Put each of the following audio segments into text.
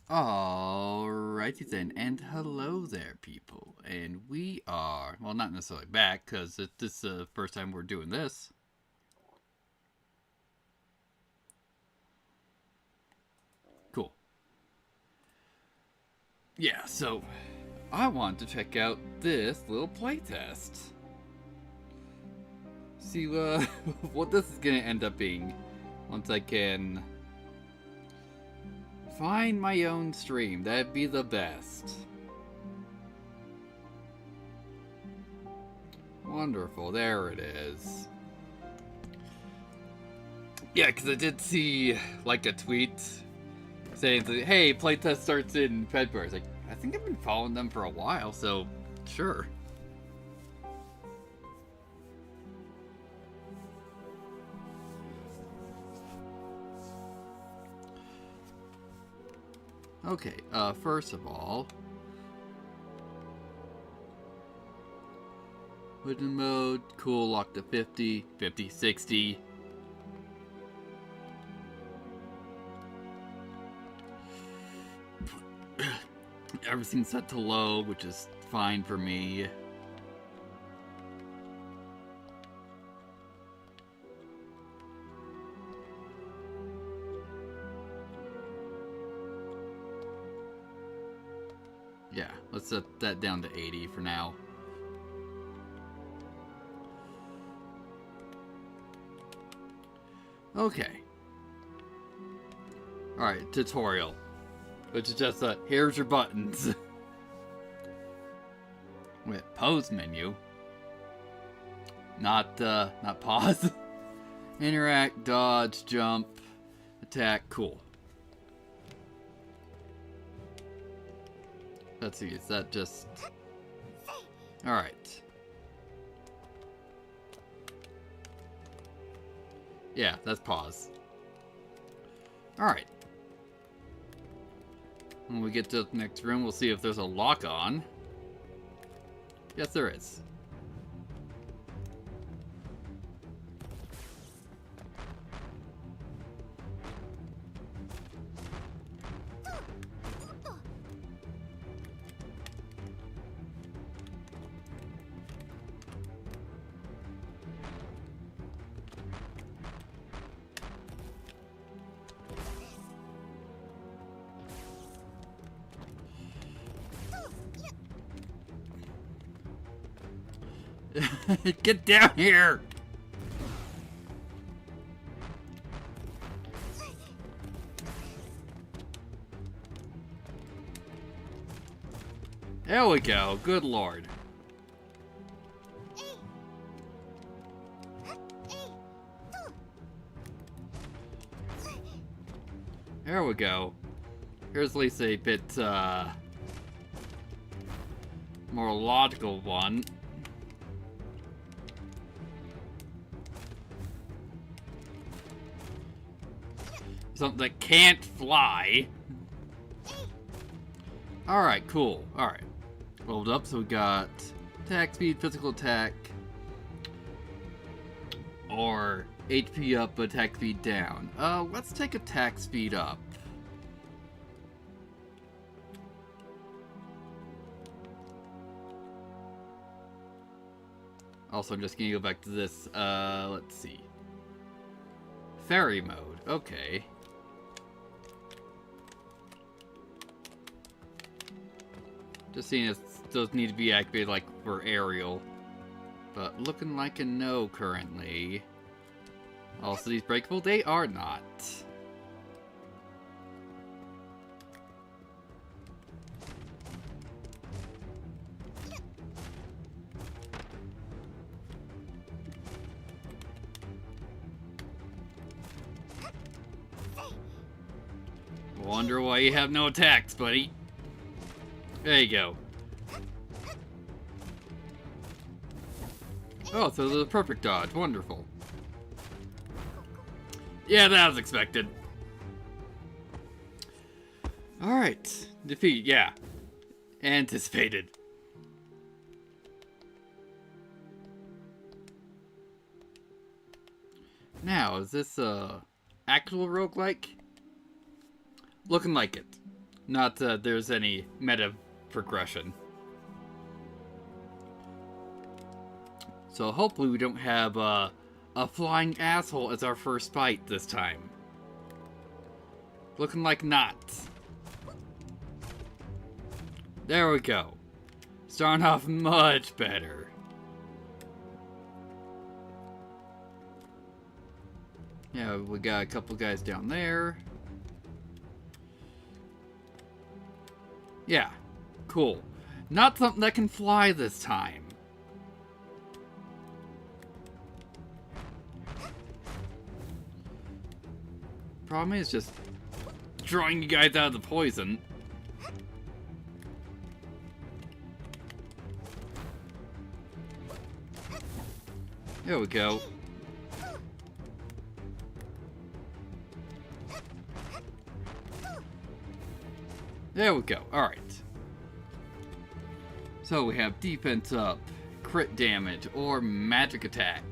Alrighty then, and hello there, people. And we are, well, not necessarily back, because this is the first time we're doing this. Cool. Yeah, so I want to check out this little playtest. See what this is going to end up being once I can find my own stream. That'd be the best. Wonderful, there it is. Yeah, because I did see, like, a tweet saying, hey, playtest starts in February. I was like, I think I've been following them for a while, so sure. Okay, first of all, wooden mode, cool, lock to 50, 50, 60. Everything's set to low, which is fine for me. Yeah, let's set that down to 80 for now. Okay. Alright, tutorial. Which is just here's your buttons. Wait, pose menu. Not pause. Interact, dodge, jump, attack, cool. Let's see, is that just... Alright. Yeah, that's pause. Alright. When we get to the next room, we'll see if there's a lock on. Yes, there is. Get down here! There we go. Good lord. There we go. Here's at least a bit, more logical one. Something that can't fly. Alright, cool. Alright. Rolled up, so we got attack speed, physical attack, or HP up, but attack speed down. Let's take attack speed up. Also, I'm just gonna go back to this, let's see. Fairy mode, okay. Just seeing if those need to be activated, like, for aerial. But looking like a no currently. Also, these breakable? They are not. Wonder why you have no attacks, buddy. There you go. Oh, so the perfect dodge. Wonderful. Yeah, that was expected. Alright. Defeat, yeah. Anticipated. Now, is this actual roguelike? Looking like it. Not that there's any meta progression. So hopefully we don't have a flying asshole as our first fight this time. Looking like not. There we go. Starting off much better. Yeah, we got a couple guys down there. Yeah, cool. Not something that can fly this time. Problem is just drawing you guys out of the poison. There we go. There we go. Alright. So we have defense up, crit damage, or magic attack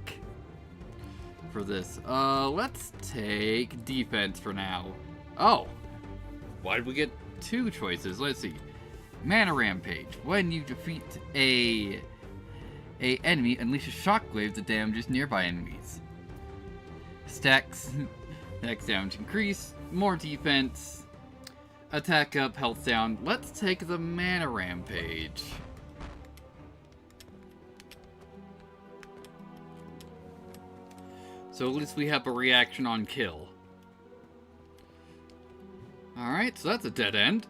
for this. Let's take defense for now. Oh! Why did we get two choices? Let's see. Mana Rampage. When you defeat a enemy, unleashes shockwave that damages nearby enemies. Stacks damage increase, more defense, attack up, health down. Let's take the Mana Rampage. So at least we have a reaction on kill. Alright, so that's a dead end.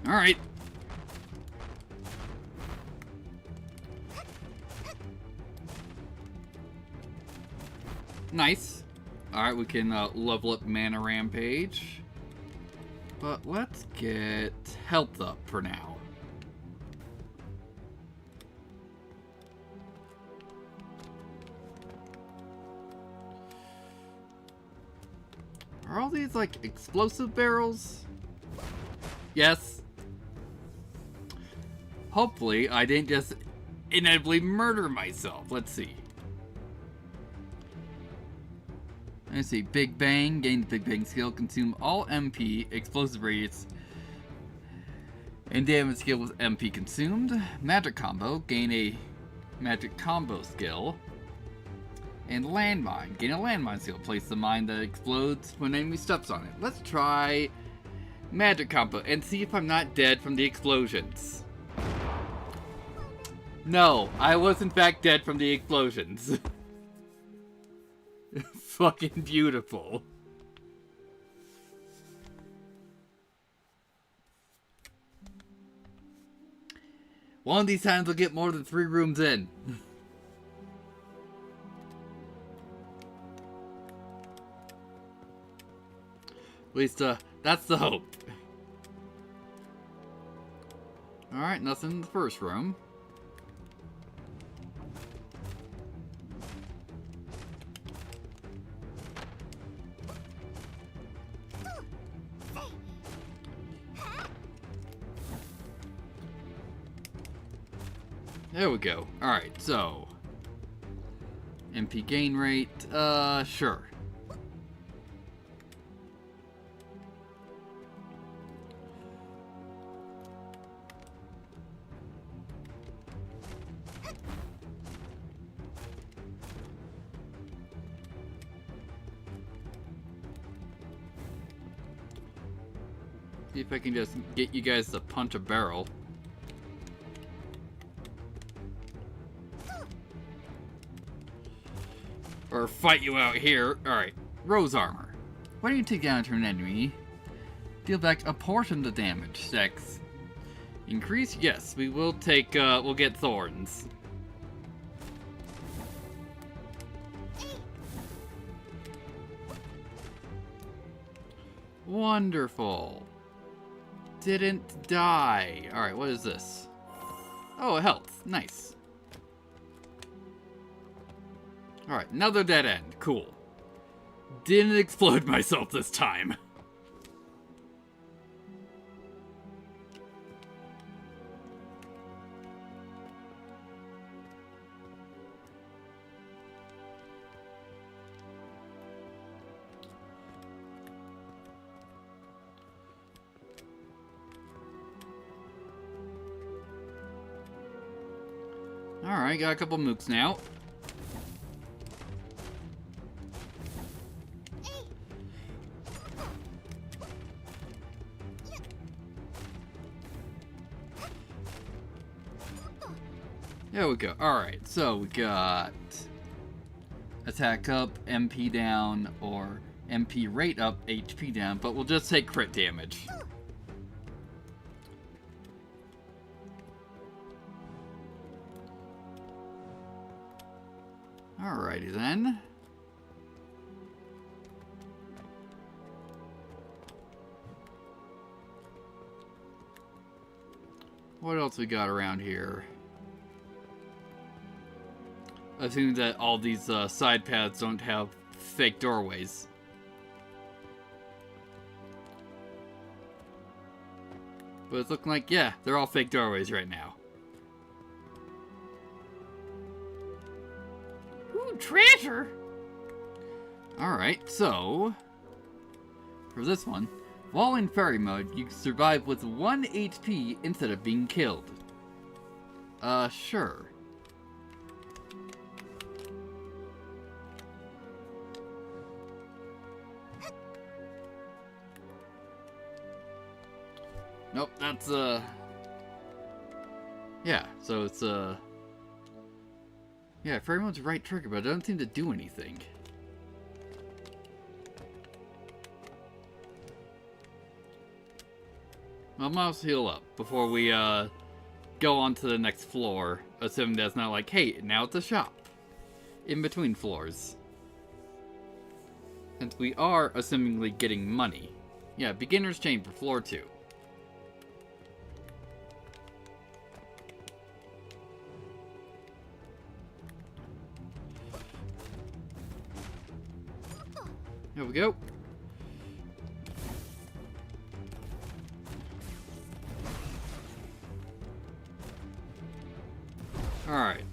Alright. Nice. Alright, we can level up Mana Rampage. But let's get health up for now. Are all these like explosive barrels? Yes. Hopefully, I didn't just inevitably murder myself. Let's see. Let's see. Big Bang. Gain the Big Bang skill. Consume all MP. Explosive radius. And damage skill with MP consumed. Magic combo. Gain a magic combo skill. And landmine. Gain a landmine skill. Place the mine that explodes when enemy steps on it. Let's try magic combo and see if I'm not dead from the explosions. No, I was in fact dead from the explosions. Fucking beautiful. One of these times we'll get more than 3 rooms in. At least, that's the hope. Alright, nothing in the first room. There we go. Alright, so MP gain rate, sure. See if I can just get you guys to punch a barrel. Or fight you out here. Alright. Rose armor. Why don't you take down to an enemy? Deal back a portion of the damage. Stacks. Increase? Yes, we will take, we'll get thorns. Wonderful. Didn't die. Alright, what is this? Oh, health. Nice. Alright, another dead end. Cool. Didn't explode myself this time. Alright, got a couple mooks now. There we go. Alright, so we got attack up, MP down, or MP rate up, HP down, but we'll just take crit damage. Alrighty then. What else we got around here? I assume that all these side paths don't have fake doorways. But it's looking like, yeah, they're all fake doorways right now. Ooh, treasure! Alright, so... for this one, while in fairy mode, you can survive with 1 HP instead of being killed. Sure. Nope, that's, yeah, so it's, yeah, fairy mode's the right trigger, but it doesn't seem to do anything. Well, mouse heal up before we, go on to the next floor, assuming that's not like, hey, now it's a shop. In between floors. Since we are, assumingly, getting money. Yeah, beginner's chamber, floor 2. Here we go. Alright.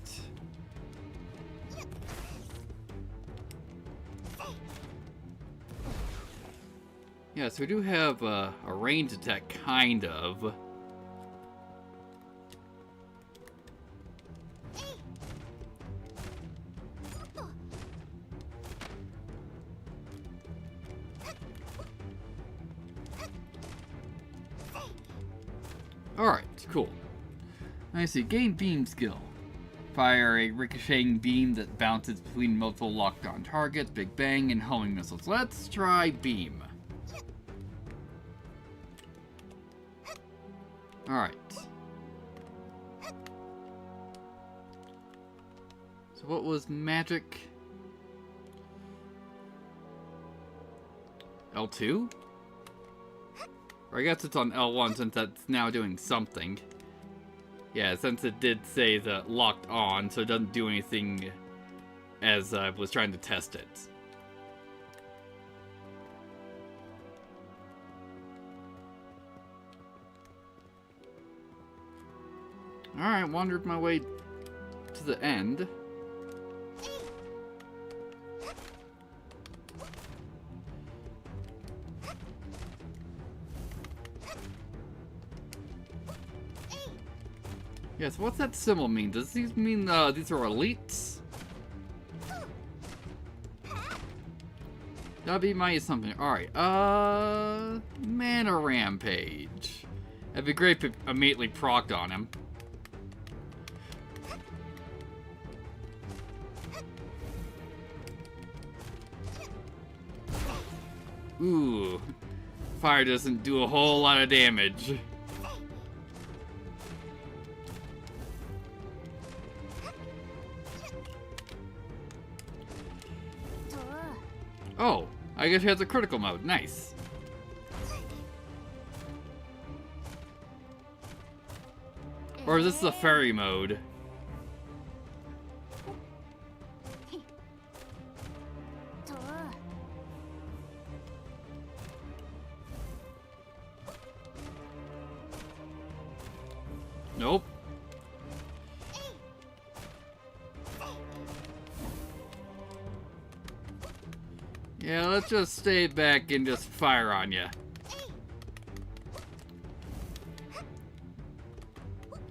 Yeah, so we do have a range attack, kind of. Alright, cool. I see. Gain beam skill. Fire a ricocheting beam that bounces between multiple locked-on targets, big bang, and homing missiles. Let's try beam. Alright. So what was magic? L2? Or I guess it's on L1 since that's now doing something. Yeah, since it did say that locked on, so it doesn't do anything as I was trying to test it. Alright, wandered my way to the end. Yes, what's that symbol mean? Does these mean these are elites? That'd be my assumption. Alright, mana rampage. That'd be great if it immediately procced on him. Ooh. Fire doesn't do a whole lot of damage. Oh, I guess he has a critical mode. Nice. Or is this the fairy mode? Nope. Yeah, let's just stay back and just fire on you.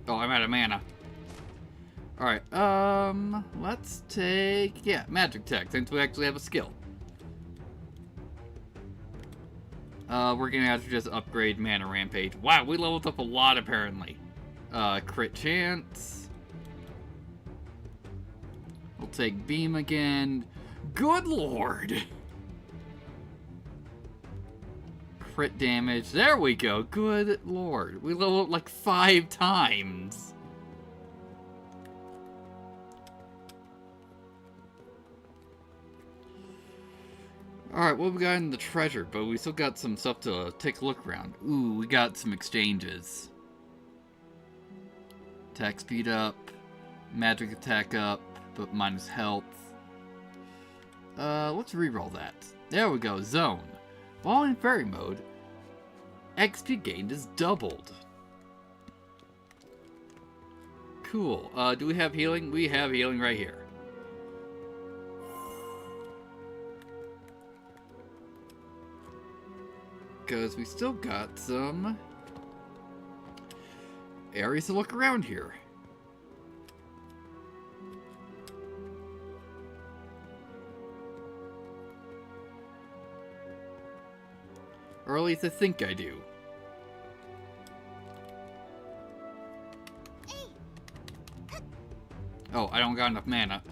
Oh, I'm out of mana. Alright, let's take, yeah, magic tech, since we actually have a skill. We're gonna have to just upgrade Mana Rampage. Wow, we leveled up a lot, apparently. Crit chance. We'll take Beam again. Good lord! Crit damage. There we go. Good lord. We leveled up like 5 times. Alright, what we got in the treasure? But we still got some stuff to take a look around. Ooh, we got some exchanges. Attack speed up. Magic attack up, but minus health. Let's reroll that. There we go. Zone. While in fairy mode, XP gained is doubled. Cool. Do we have healing? We have healing right here. Because we still got some areas to look around here. Or at least I think I do. Oh, I don't got enough mana.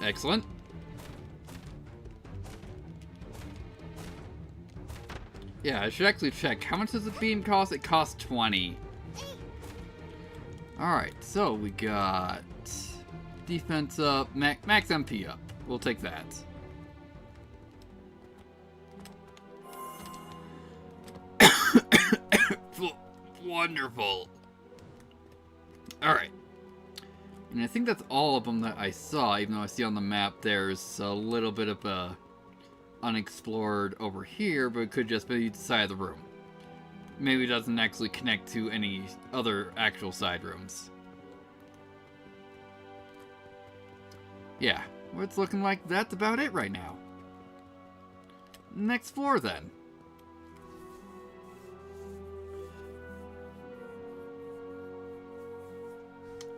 Excellent. Yeah, I should actually check. How much does the beam cost? It costs 20. Alright, so we got defense up, max MP up. We'll take that. Wonderful. Alright. And I think that's all of them that I saw, even though I see on the map there's a little bit of a unexplored over here, but it could just be the side of the room. Maybe it doesn't actually connect to any other actual side rooms. Yeah, well, it's looking like that's about it right now. Next floor then.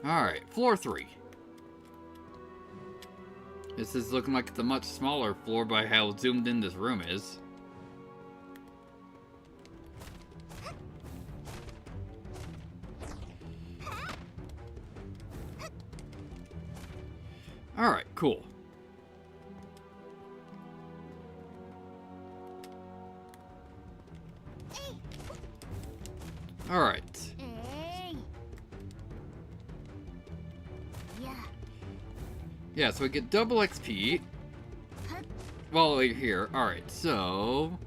Alright, floor 3. This is looking like it's a much smaller floor by how zoomed in this room is. Alright, cool. Alright. Yeah, so we get double XP while we're here. Alright, so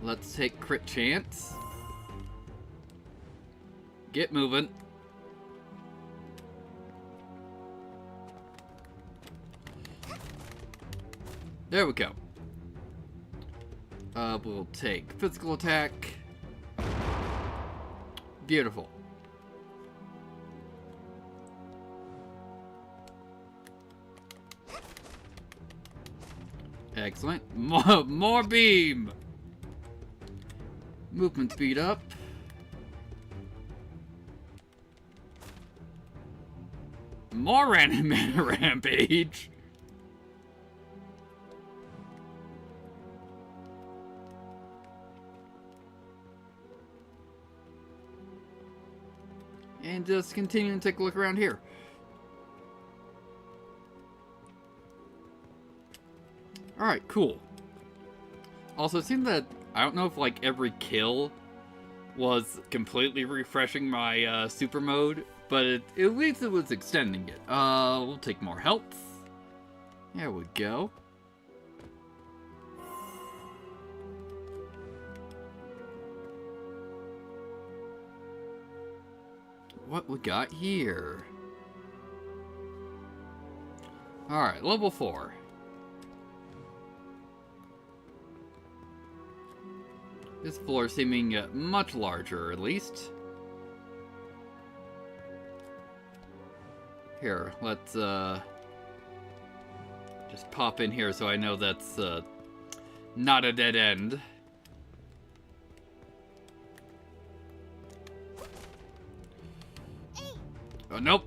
let's take crit chance. Get moving. There we go. We'll take physical attack. Beautiful. Excellent. More beam! Movement speed up. More random mana rampage! And just continue and take a look around here. Alright, cool. Also, it seemed that, I don't know if like every kill was completely refreshing my super mode, but at least it was extending it. We'll take more health. There we go. What we got here? Alright, level 4. This floor seeming much larger, at least. Here, let's just pop in here so I know that's not a dead end. Oh, nope.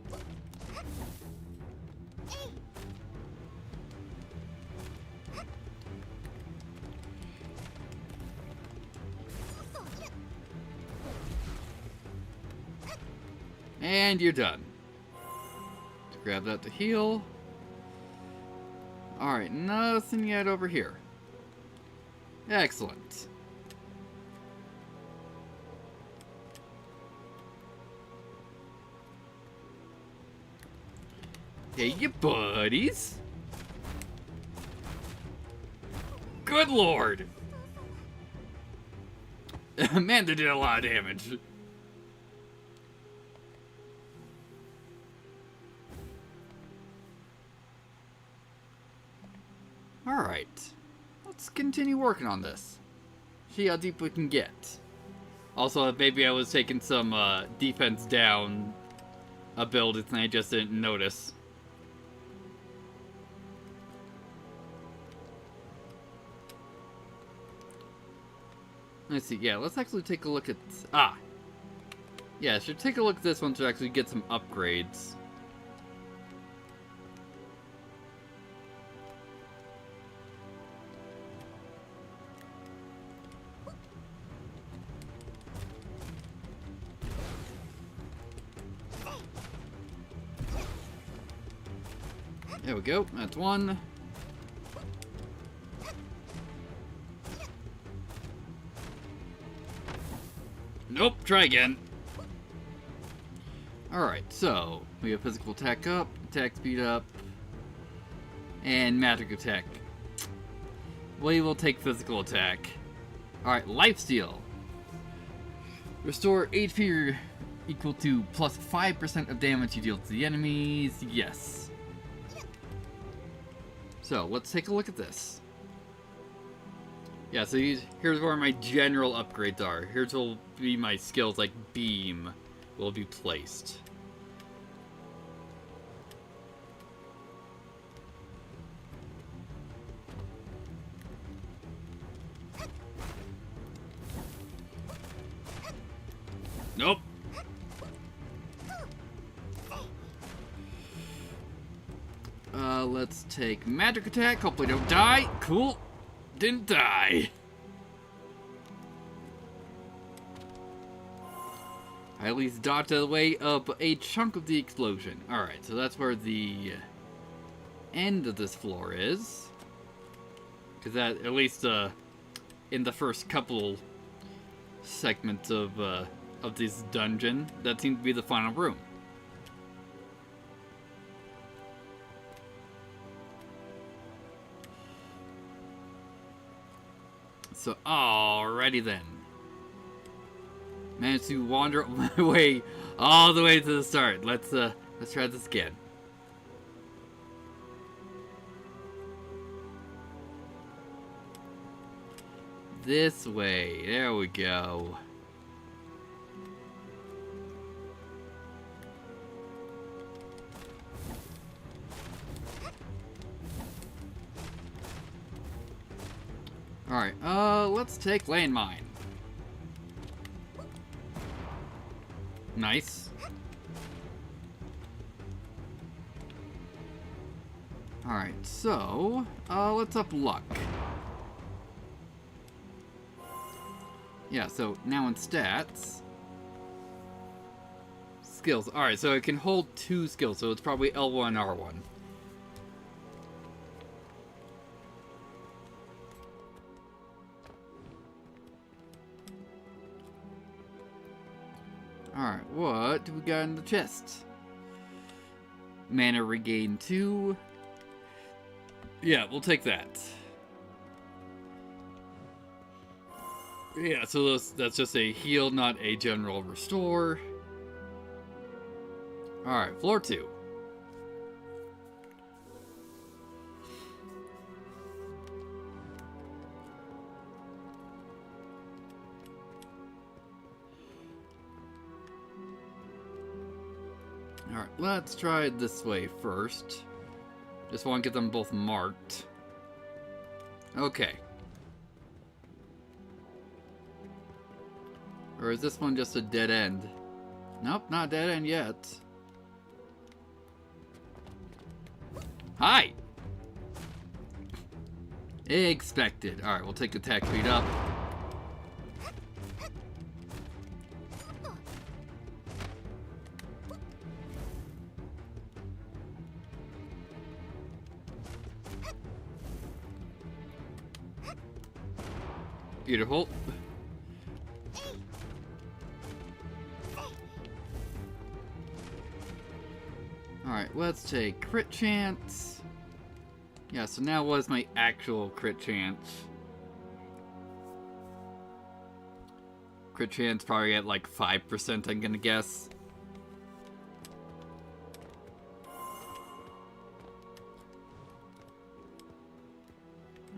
And you're done. Grab that to heal. Alright, nothing yet over here. Excellent. Hey, you buddies. Good lord. Man, they did a lot of damage. Alright. Let's continue working on this. See how deep we can get. Also, maybe I was taking some defense down abilities and I just didn't notice. Let's see, yeah, let's actually take a look at... Yeah, I should take a look at this one to actually get some upgrades. There we go, that's one. Nope, try again. Alright, so we have physical attack up, attack speed up, and magic attack. We will take physical attack. Alright, lifesteal. Restore HP equal to plus 5% of damage you deal to the enemies. Yes. So, let's take a look at this. Yeah, so here's where my general upgrades are. Here's will be my skills, like Beam will be placed. Nope. Let's take magic attack. Hopefully don't die. Cool. Didn't die. I at least dodged out of the way of a chunk of the explosion. Alright, so that's where the end of this floor is. Because that, at least in the first couple segments of this dungeon, that seems to be the final room. So, alrighty then. Managed to wander my way all the way to the start. Let's try this again. This way. There we go. Alright, let's take landmine. Nice. Alright, so, let's up luck. Yeah, so now in stats. Skills. Alright, so it can hold 2 skills, so it's probably L1 and R1. Alright, what do we got in the chest? Mana regain 2. Yeah, we'll take that. Yeah, so that's just a heal, not a general restore. Alright, floor 2. Alright, let's try it this way first. Just want to get them both marked. Okay. Or is this one just a dead end? Nope, not dead end yet. Hi! Expected. Alright, we'll take attack speed up. Beautiful. Alright, let's take crit chance. Yeah, so now was my actual crit chance. Crit chance probably at like 5%, I'm gonna guess.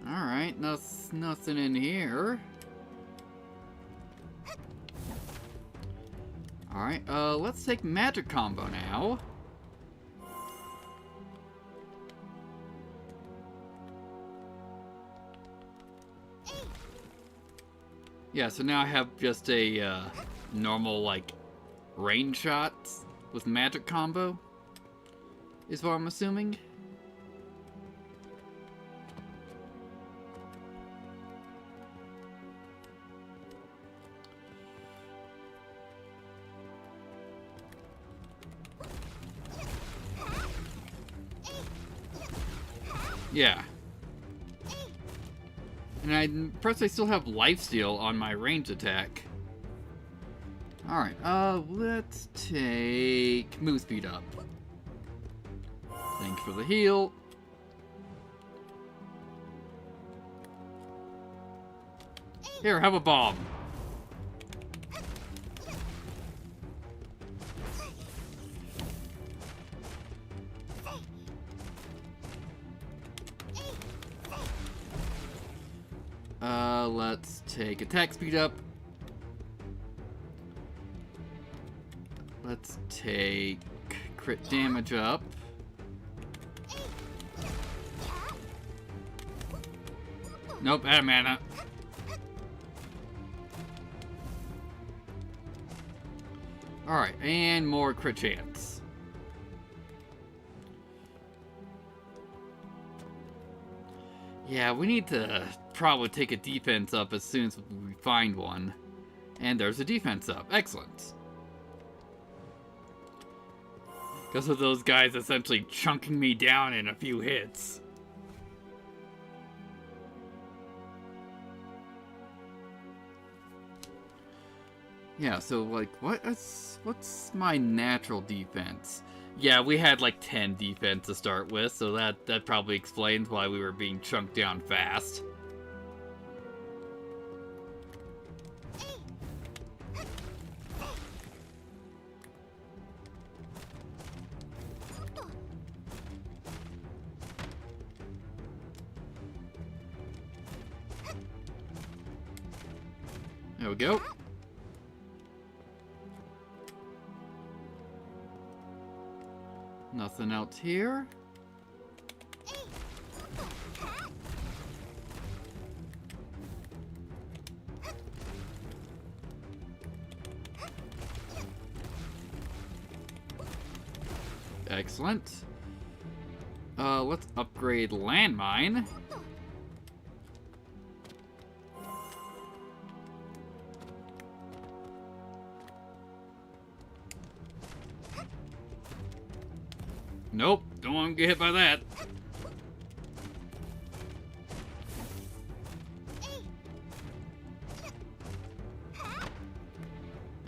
Alright, nothing in here. Alright, let's take magic combo now. Yeah, so now I have just a normal, like, range shots with magic combo, is what I'm assuming. Yeah. And plus I still have lifesteal on my range attack. Alright, let's take move speed up. Thanks for the heal. Here, have a bomb. Let's take attack speed up. Let's take crit damage up. Nope, out of mana. Alright, and more crit chance. Yeah, we need to probably take a defense up as soon as we find one. And there's a defense up. Excellent. Because of those guys essentially chunking me down in a few hits. Yeah, so like, what's my natural defense? Yeah, we had like 10 defense to start with, so that probably explains why we were being chunked down fast. There we go. Nothing else here. Excellent. Let's upgrade landmine. Nope, don't want to get hit by that.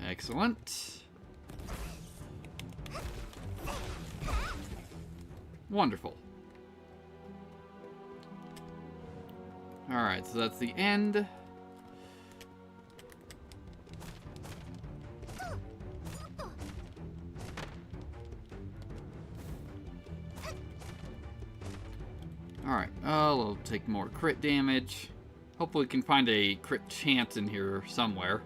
Excellent. Wonderful. Alright, so that's the end. Alright, we'll take more crit damage. Hopefully we can find a crit chance in here somewhere.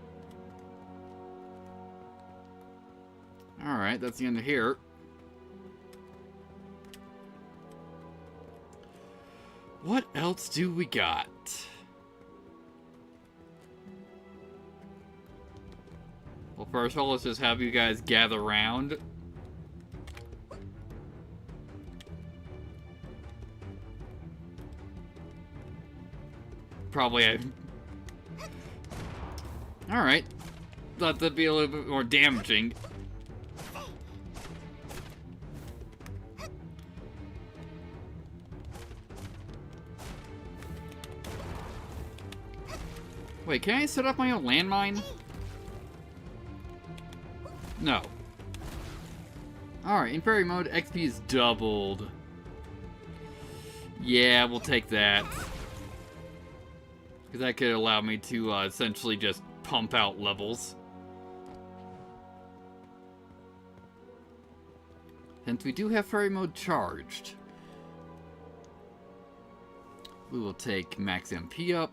Alright, that's the end of here. What else do we got? Well, first of all, let's just have you guys gather around. Probably Alright. Thought that'd be a little bit more damaging. Wait, can I set up my own landmine? No. Alright, in fairy mode, XP is doubled. Yeah, we'll take that. Because that could allow me to essentially just pump out levels. Since we do have fairy mode charged, we will take max MP up.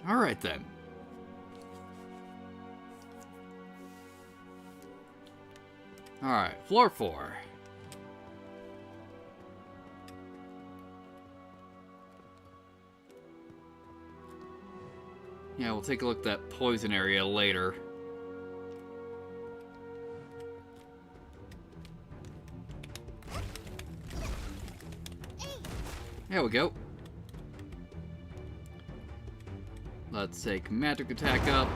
Alright then. Alright, floor 4. Yeah, we'll take a look at that poison area later. There we go. Let's take magic attack up.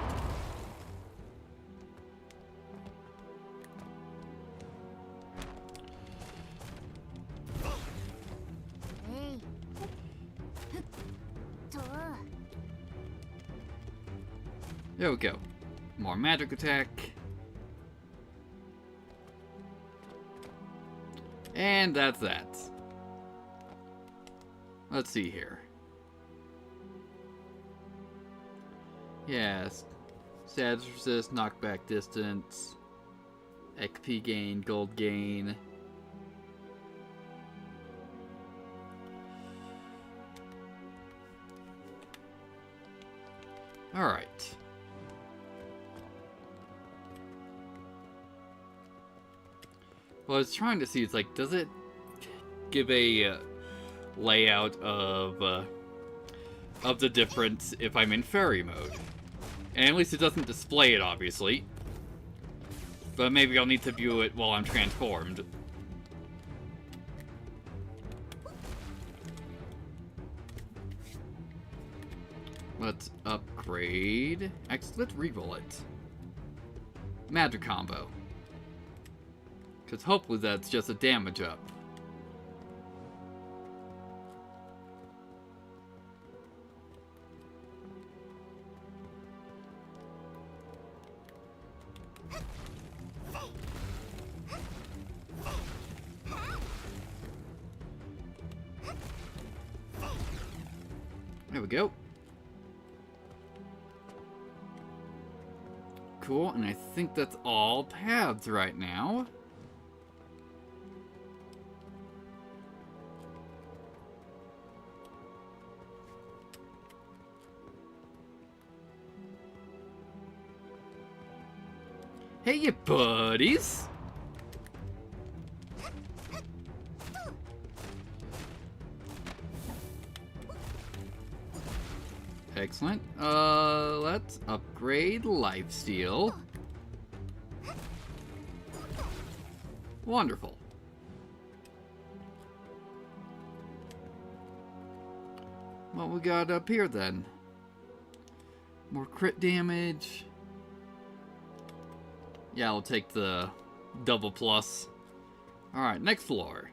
There we go. More magic attack. And that's that. Let's see here. Yes. Status resist, knockback distance, XP gain, gold gain. Alright. Well, I was trying to see, it's like, does it give a layout of the difference if I'm in fairy mode? And at least it doesn't display it, obviously. But maybe I'll need to view it while I'm transformed. Let's upgrade. Actually, let's reroll it. Magic combo. Because hopefully that's just a damage up. There we go. Cool, and I think that's all paths right now. Hey, you buddies! Excellent. Let's upgrade lifesteal. Wonderful. What we got up here then? More crit damage. Yeah, I'll take the double plus. Alright, next floor.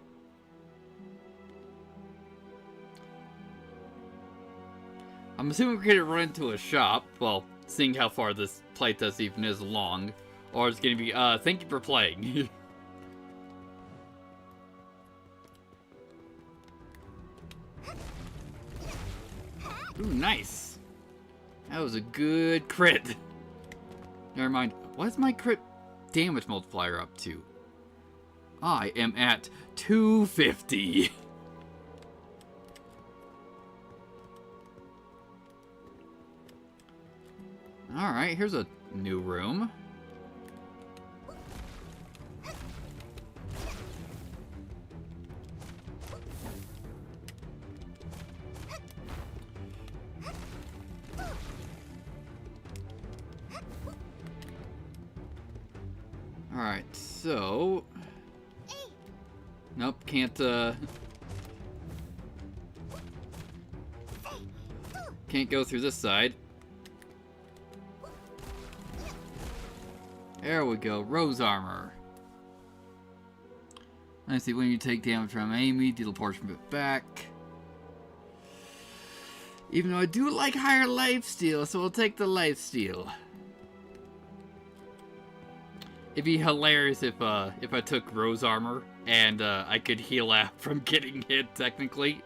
I'm assuming we're gonna run into a shop. Well, seeing how far this playtest even is along. Or it's gonna be, thank you for playing. Ooh, nice. That was a good crit. Never mind. What is my crit damage multiplier up to? I am at 250. Alright, here's a new room. Alright, so... Nope, can't go through this side. There we go, Rose Armor. Let's see, when you take damage from enemy, deal a portion of it back. Even though I do like higher lifesteal, so we'll take the lifesteal. It'd be hilarious if I took Rose Armor and I could heal out from getting hit, technically.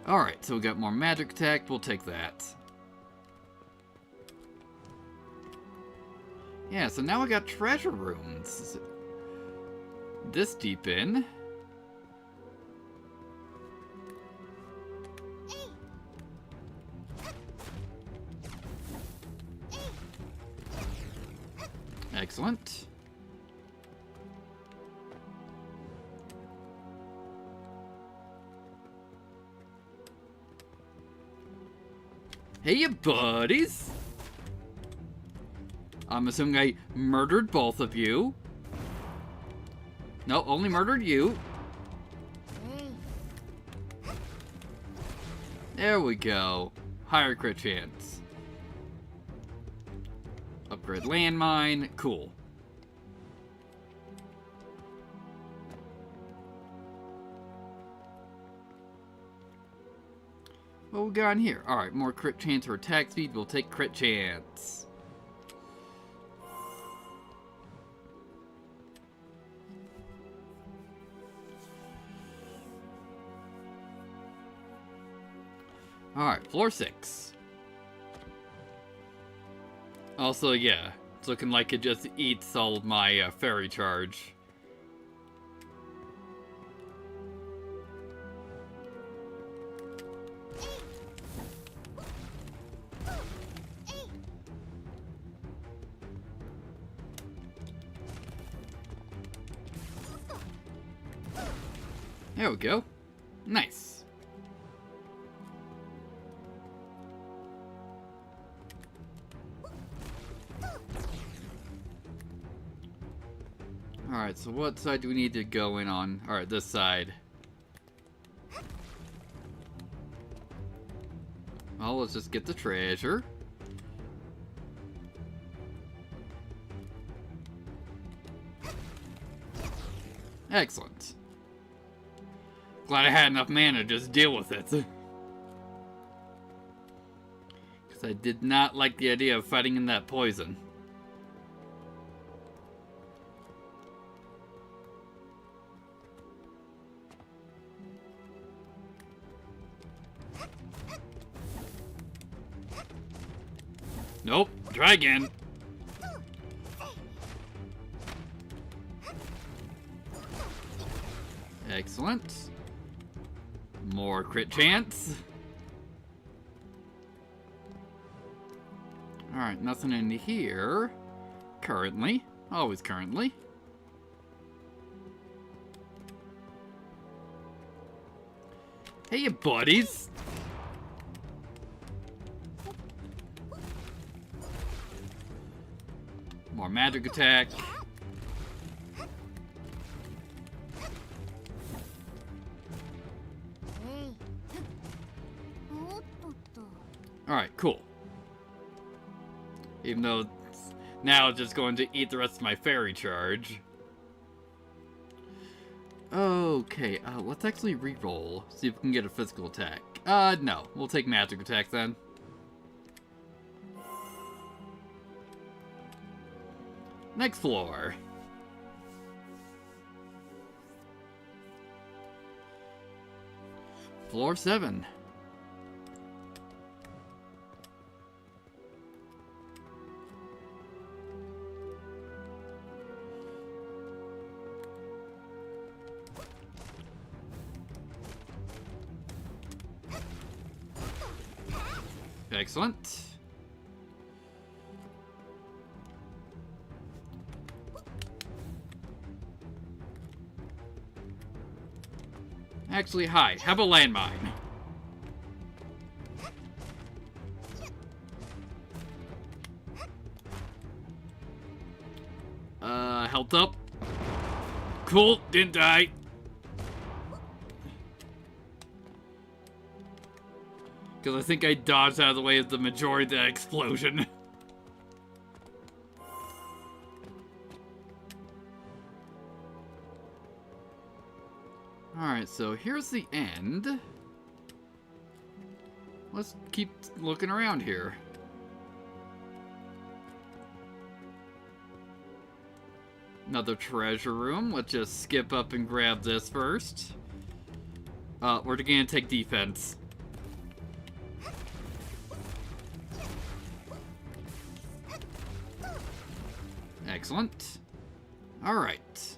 Alright, so we got more magic attack, we'll take that. Yeah, so now we got treasure rooms. This deep in. Excellent. Hey, you buddies! I'm assuming I murdered both of you. No, only murdered you. There we go. Higher crit chance. Upgrade landmine. Cool. What we got in here? Alright, more crit chance or attack speed. We'll take crit chance. Alright, floor 6. Also, yeah, it's looking like it just eats all of my fairy charge. There we go. Nice. Alright, so what side do we need to go in on? Alright, this side. Well, let's just get the treasure. Excellent. Glad I had enough mana to just deal with it. Because I did not like the idea of fighting in that poison. Nope, try again. Excellent. More crit chance. Alright, nothing in here. Currently. Always currently. Hey, you buddies. More magic attack. Alright, cool. Even though now it's just going to eat the rest of my fairy charge. Okay, let's actually re-roll. See if we can get a physical attack. No. We'll take magic attack then. Next floor. Floor 7. Excellent. Actually, hi. Have a landmine. health up. Cool, didn't die. Because I think I dodged out of the way of the majority of that explosion. Alright, so here's the end. Let's keep looking around here. Another treasure room. Let's just skip up and grab this first. We're gonna take defense. Excellent. Alright.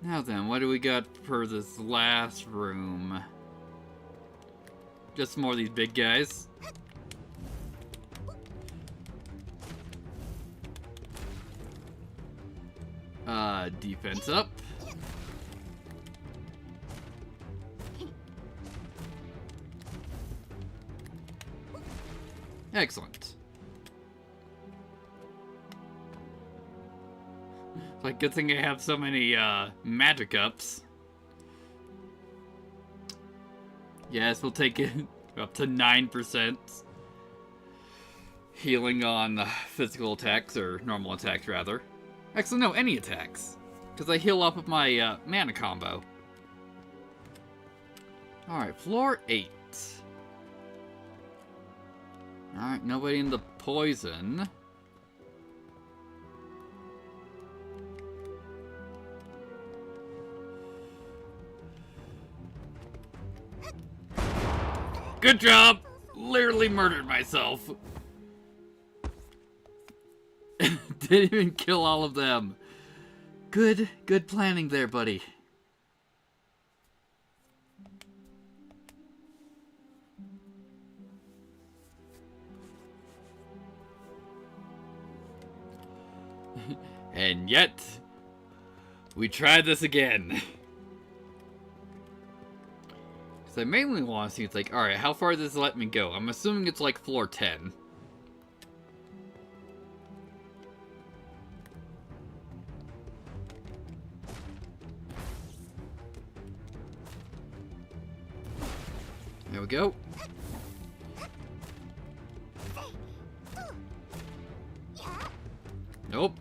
Now then, what do we got for this last room? Just more of these big guys. Defense up. Excellent. Like, good thing I have so many, magic ups. Yes, we'll take it up to 9%. Healing on physical attacks, or normal attacks, rather. Actually, no, any attacks. Because I heal up with my, mana combo. Alright, floor 8. Alright, nobody in the poison. Good job! Literally murdered myself. Didn't even kill all of them. Good planning there, buddy. And yet, we tried this again. Because I mainly want to see, it's like, alright, how far does it let me go? I'm assuming it's like floor 10. There we go. Nope.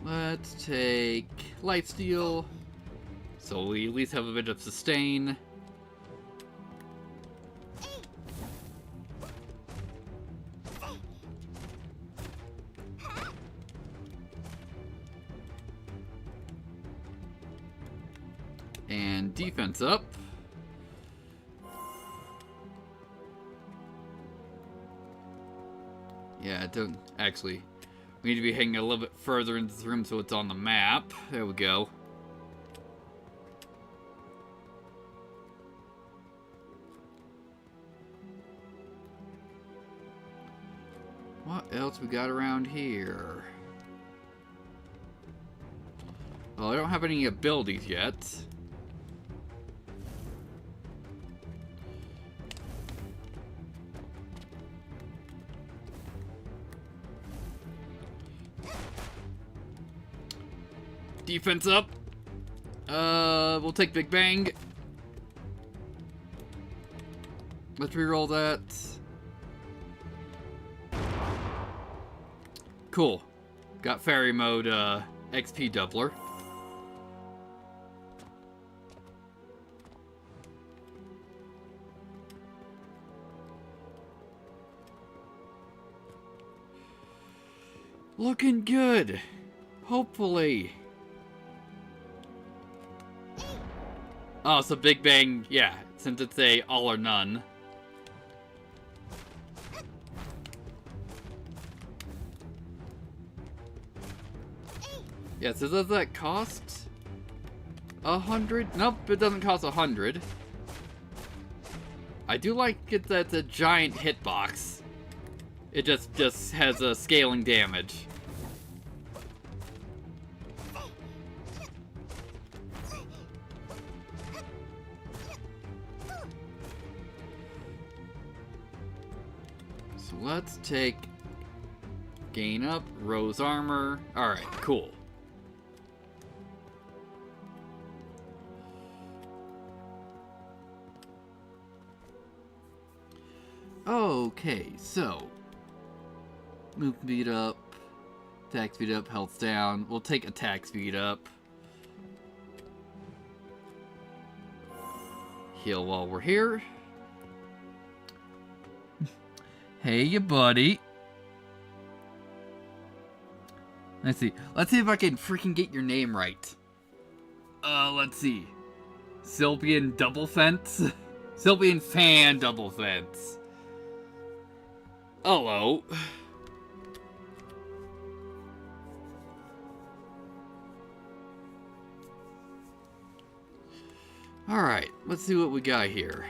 Let's take lifesteal, so we at least have a bit of sustain. And defense up. Yeah, don't actually. We need to be heading a little bit further into this room so it's on the map. There we go. What else we got around here? Well, I don't have any abilities yet. Defense up. We'll take Big Bang. Let's reroll that. Cool. Got fairy mode, XP doubler. Looking good. Hopefully. Oh, so Big Bang, yeah, since it's a all or none. Yeah, so does that cost 100? Nope, it doesn't cost 100. I do like it that it's a giant hitbox. It just has a scaling damage. So let's take gain up, rose armor. Alright, cool. Okay, so move speed up, attack speed up, health down. We'll take attack speed up. Heal while we're here. Hey, you buddy. Let's see. Let's see if I can freaking get your name right. Let's see. Sylvian Double Fence? Sylvian Fan Double Fence. Hello. Alright, let's see what we got here.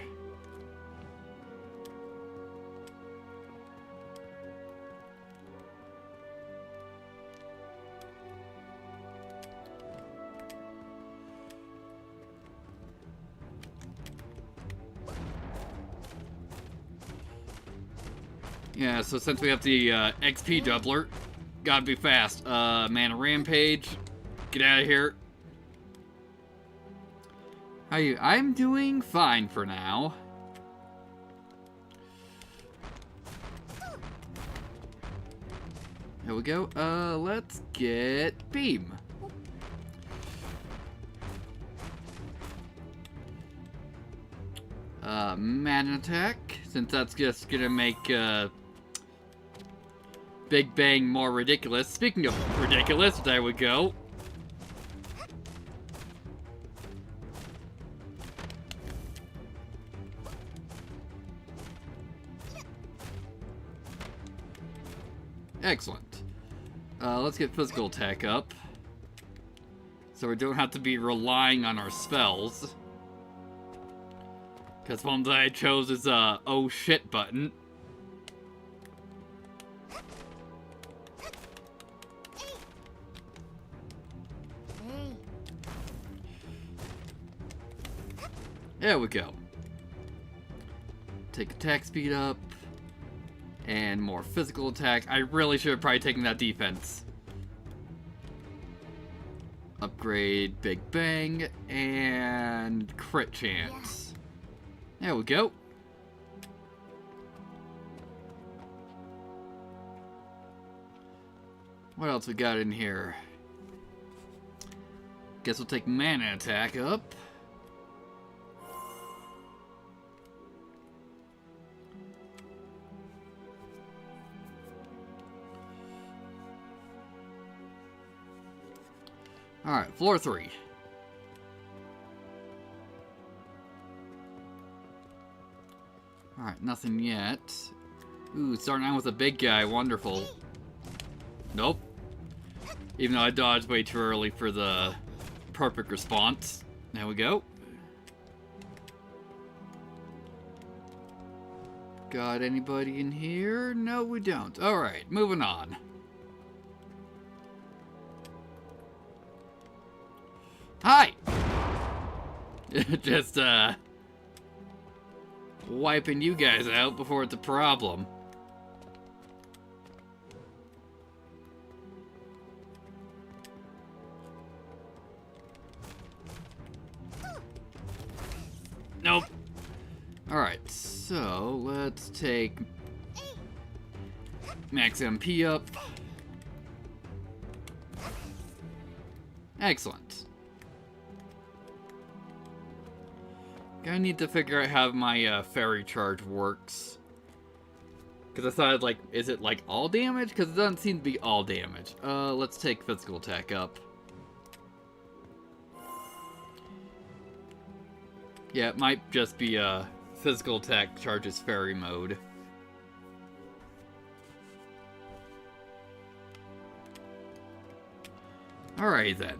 Yeah, so since we have the XP doubler, gotta be fast. Mana Rampage, get out of here. How you? I'm doing fine for now. There we go. Let's get Beam. Mana Attack, since that's just gonna make, Big Bang more ridiculous. Speaking of ridiculous, there we go. Excellent. Let's get physical attack up, so we don't have to be relying on our spells. Because one that I chose is oh shit button. There we go. Take attack speed up. And more physical attack. I really should have probably taken that defense. Upgrade Big Bang. And crit chance. There we go. What else we got in here? Guess we'll take mana attack up. Alright, floor 3. Alright, nothing yet. Ooh, starting out with a big guy, wonderful. Nope. Even though I dodged way too early for the perfect response. There we go. Got anybody in here? No, we don't. Alright, moving on. Hi! Just, wiping you guys out before it's a problem. Nope. Alright, so let's take max MP up. Excellent. I need to figure out how my fairy charge works. Because I thought, like, is it like all damage? Because it doesn't seem to be all damage. Let's take physical attack up. Yeah, it might just be physical attack charges fairy mode. Alright then.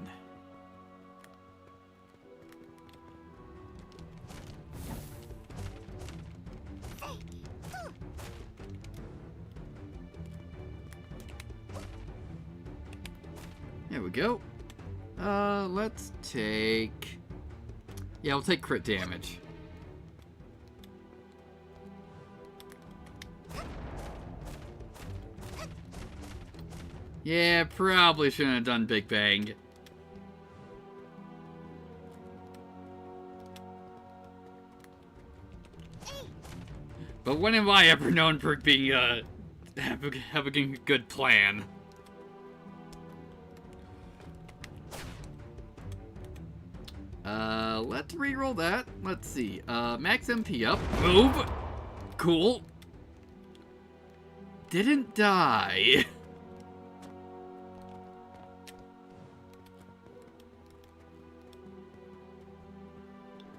There we go. Let's take... Yeah, we'll take crit damage. Yeah, probably shouldn't have done Big Bang. But when have I ever known for being, having a good plan? Let's reroll that. Let's see. Max MP up. Move! Cool. Didn't die.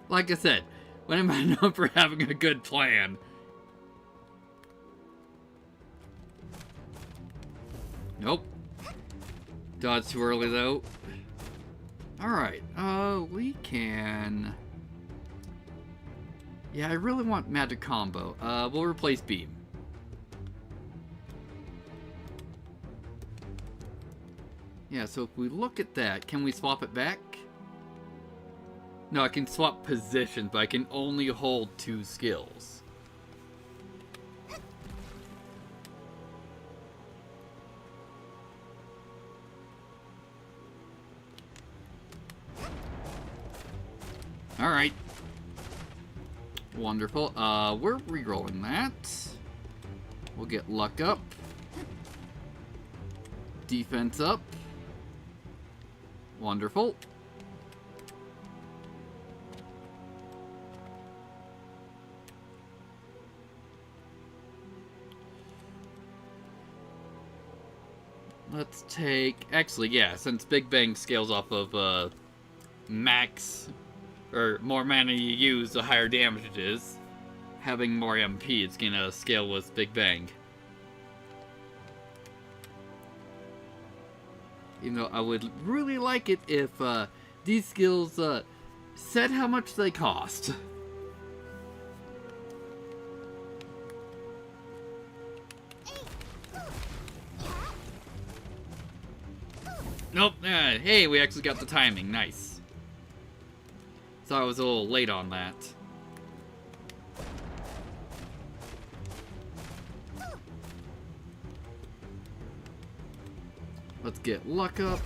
Like I said, when am I known for having a good plan? Nope. Dodge too early, though. Alright, we can... Yeah, I really want Magic Combo. We'll replace Beam. Yeah, so if we look at that, can we swap it back? No, I can swap positions, but I can only hold 2 skills. Alright. Wonderful. We're rerolling that. We'll get luck up. Defense up. Wonderful. Let's take... Actually, yeah, since Big Bang scales off of, max... Or more mana you use, the higher damage it is. Having more MP, it's gonna scale with Big Bang. You know, I would really like it if, these skills, said how much they cost. Nope, hey, we actually got the timing, nice. Thought I was a little late on that. Let's get luck up.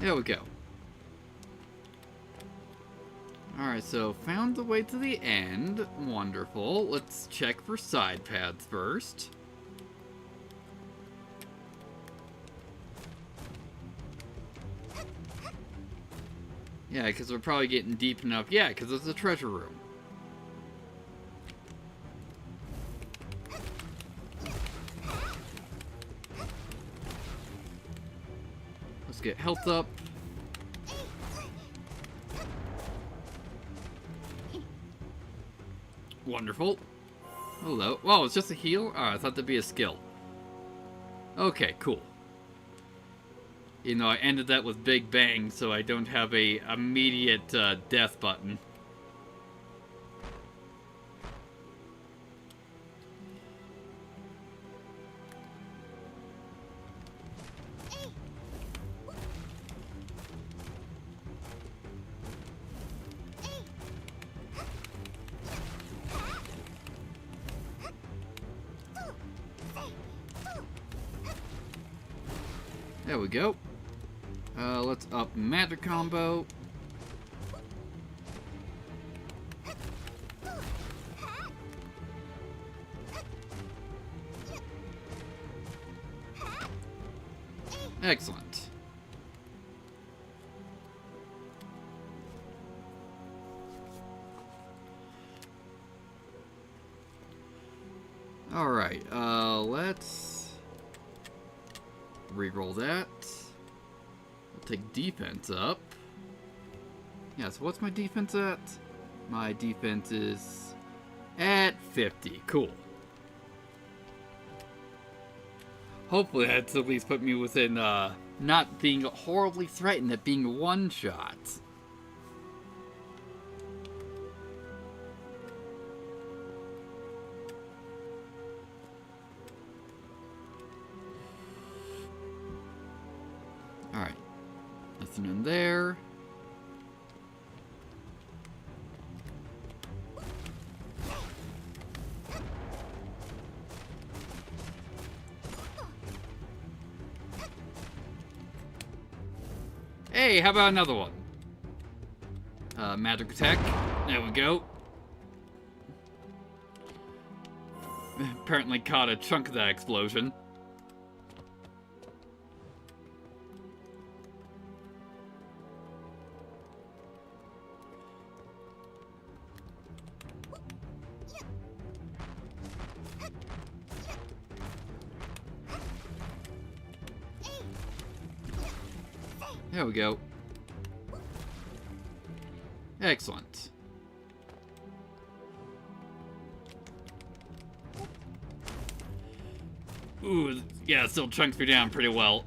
There we go. Alright, so found the way to the end. Wonderful. Let's check for side paths first. Yeah, because we're probably getting deep enough. Yeah, because it's a treasure room. Let's get health up. Wonderful. Hello. Whoa, it's just a heal? Oh, I thought that'd be a skill. Okay, cool. You know, I ended that with Big Bang, so I don't have a immediate death button. There we go. Let's up Magic Combo. Excellent. Alright, let's reroll that. We'll take defense up. Yeah, so what's my defense at? My defense is at 50. Cool. Hopefully that's at least put me within, not being horribly threatened at being one-shot. Alright. Nothing in there. Hey, how about another one? Magic attack. There we go. Apparently caught a chunk of that explosion. There we go. Excellent. Ooh, yeah, it still chunks me down pretty well.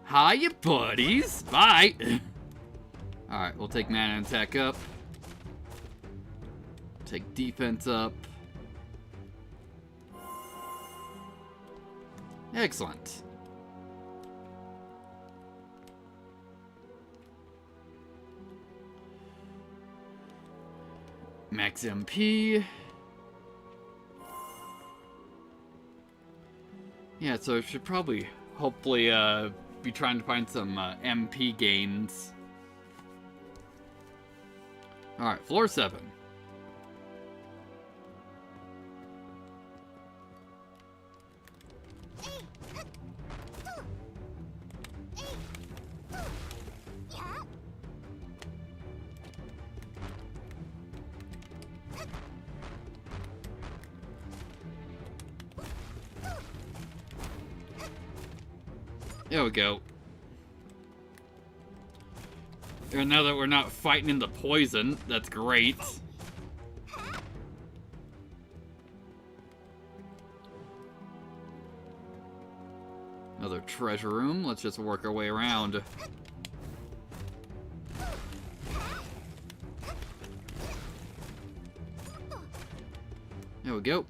Hiya, buddies! Bye! Alright, we'll take mana attack up. Take defense up. Excellent. Max MP. Yeah, so I should probably, hopefully, be trying to find some MP gains. Alright, floor 7. There we go. And now that we're not fighting in the poison, that's great. Another treasure room. Let's just work our way around. There we go.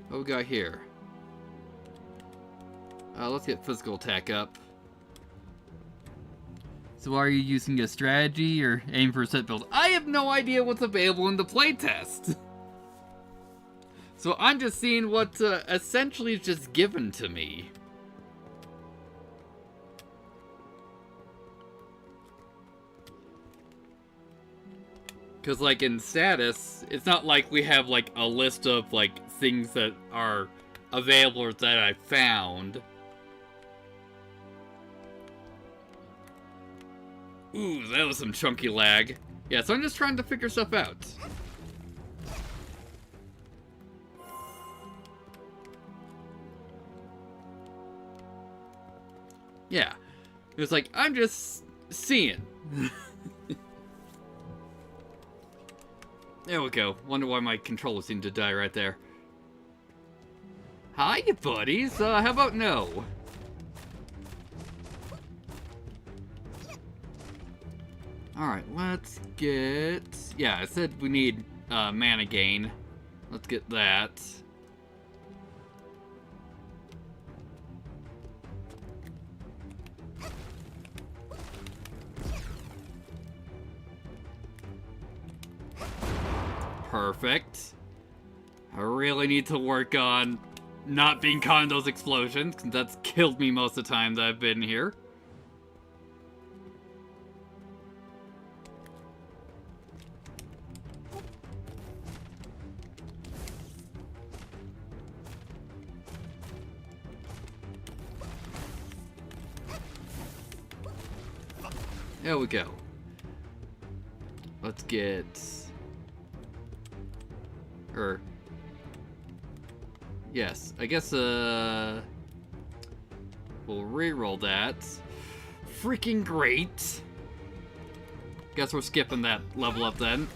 What we got here? Let's get physical attack up. So are you using a strategy or aim for a set build? I have no idea what's available in the playtest. So I'm just seeing what essentially is just given to me. Because like in status, it's not like we have like a list of like things that are available or that I found. Ooh, that was some chunky lag. Yeah, so I'm just trying to figure stuff out. Yeah. It was like, I'm just seeing. There we go. Wonder why my controller seemed to die right there. Hi, you buddies. How about no? Alright, let's get... Yeah, I said we need mana gain. Let's get that. Perfect. I really need to work on not being caught in those explosions, because that's killed me most of the time that I've been here. There we go. Let's get... Yes, I guess, we'll reroll that. Freaking great! Guess we're skipping that level up then.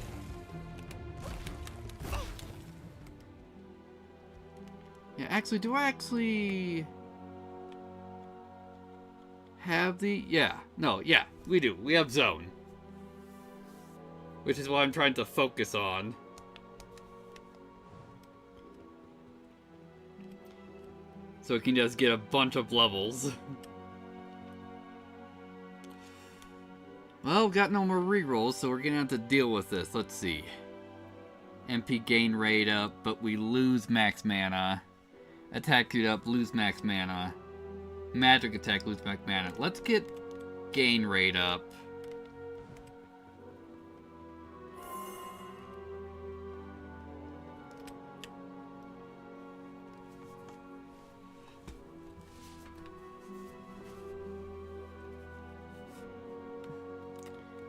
Yeah, actually, do I actually... have the... Yeah, no, yeah, we do. We have zone. Which is what I'm trying to focus on. So we can just get a bunch of levels. Well, got no more rerolls, so we're gonna have to deal with this. Let's see. MP gain rate up, but we lose max mana. Attack speed up, lose max mana. Magic attack, lose max mana. Let's get gain rate up.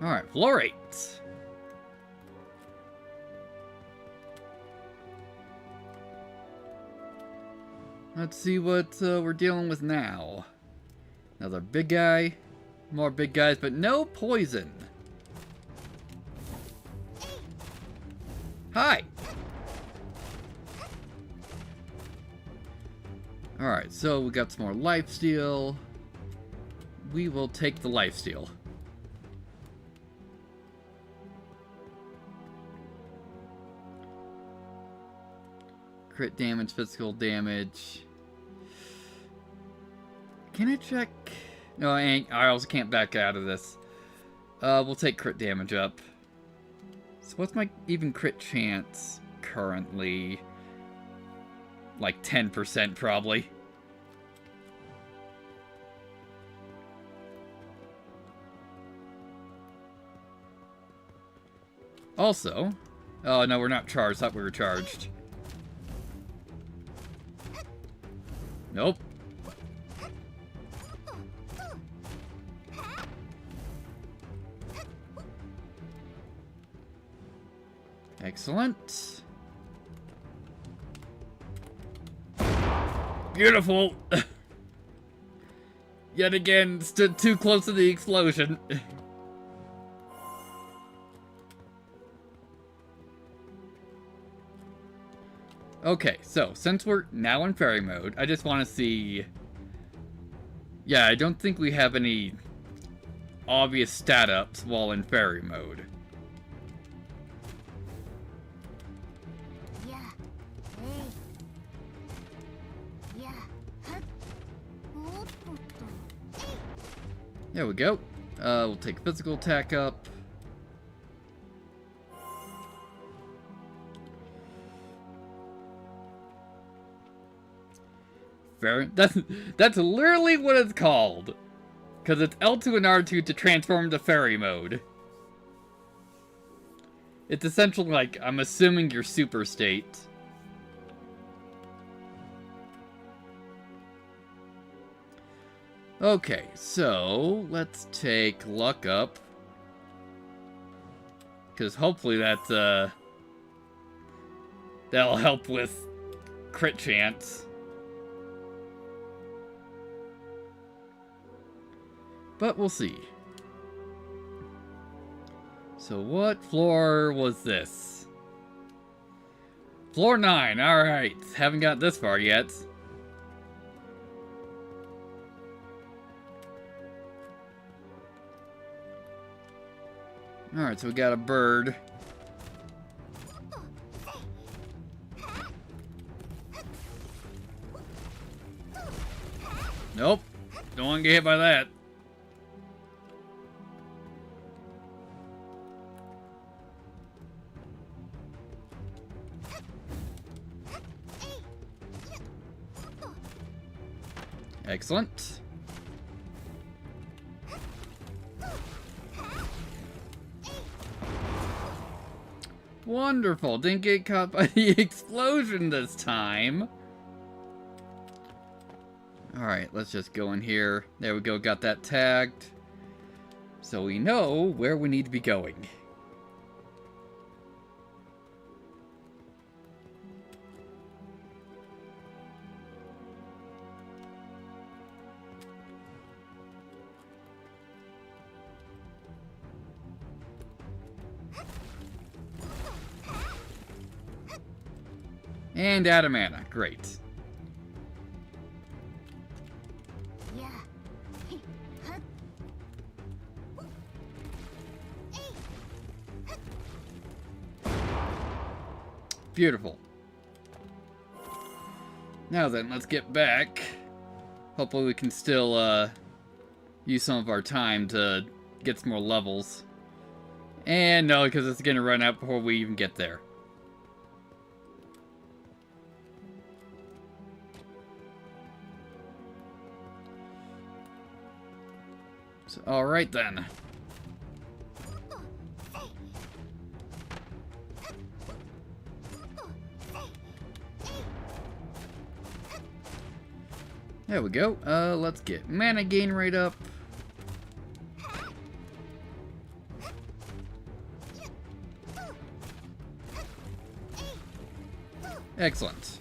Alright, floor 8. Let's see what we're dealing with now. Another big guy. More big guys, but no poison. Hi! Alright, so we got some more lifesteal. We will take the lifesteal. Crit damage, physical damage. Can I check? No, I also can't back out of this. We'll take crit damage up. So what's my even crit chance currently? Like 10% probably. Also, oh no, we're not charged. Thought we were charged. Nope. Excellent. Beautiful. Yet again, stood too close to the explosion. Okay, so since we're now in fairy mode, I just want to see... Yeah, I don't think we have any obvious stat ups while in fairy mode. There we go. We'll take physical attack up. That's literally what it's called. Because it's L2 and R2 to transform to fairy mode. It's essentially like, I'm assuming your super state. Okay, so let's take luck up. Because hopefully that'll help with crit chance. But we'll see. So what floor was this? Floor 9, alright. Haven't got this far yet. Alright, so we got a bird. Nope. Don't want to get hit by that. Excellent. Wonderful. Didn't get caught by the explosion this time. Alright, let's just go in here. There we go, got that tagged. So we know where we need to be going. And out of mana. Great. Beautiful. Now then, let's get back. Hopefully we can still use some of our time to get some more levels. And no, because it's going to run out before we even get there. So, alright then. There we go. Let's get mana gain right up. Excellent.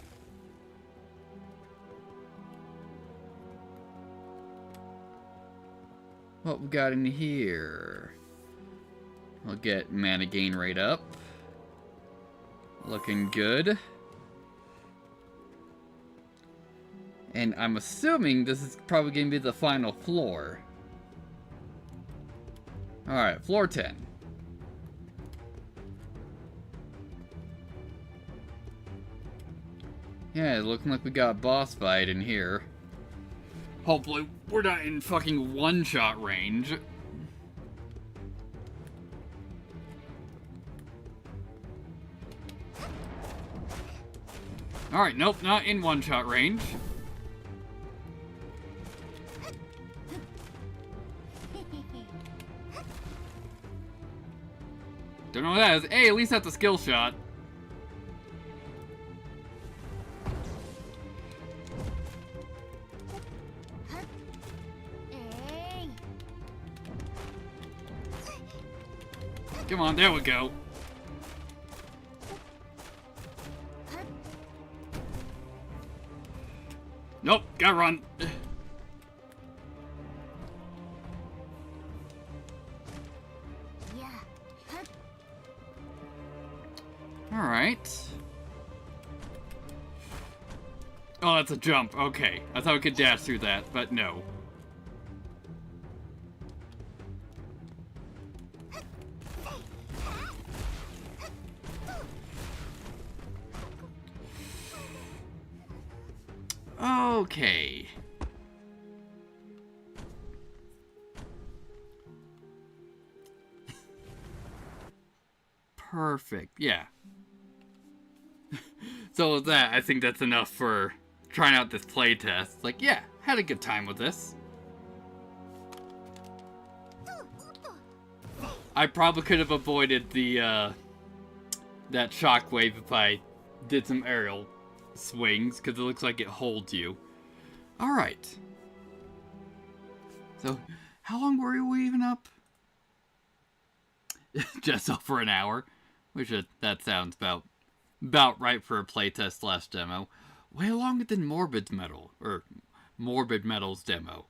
What we got in here? We'll get mana gain right up. Looking good. And I'm assuming this is probably going to be the final floor. Alright, floor 10. Yeah, looking like we got a boss fight in here. Hopefully, we're not in fucking one-shot range. Alright, nope, not in one-shot range. Don't know what that is. Hey, at least that's a skill shot. Come on, there we go. Nope, gotta run. Alright. Oh, that's a jump. Okay. I thought we could dash through that, but no. Okay. Perfect. Yeah. So with that, I think that's enough for trying out this playtest. Like, yeah, had a good time with this. I probably could have avoided the, that shockwave if I did some aerial swings, because it looks like it holds you. Alright. So, how long were we even up? Just over an hour. Which, that sounds about right for a playtest / demo. Way longer than Morbid Metal, or Morbid Metal's demo.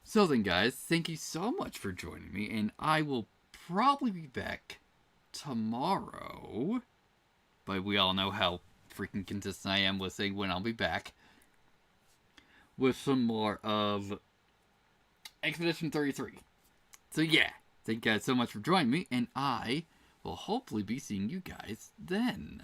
So then guys, thank you so much for joining me, and I will probably be back tomorrow. But we all know how freaking consistent I am with saying when I'll be back. With some more of Expedition 33. So yeah, thank you guys so much for joining me, and I will hopefully be seeing you guys then.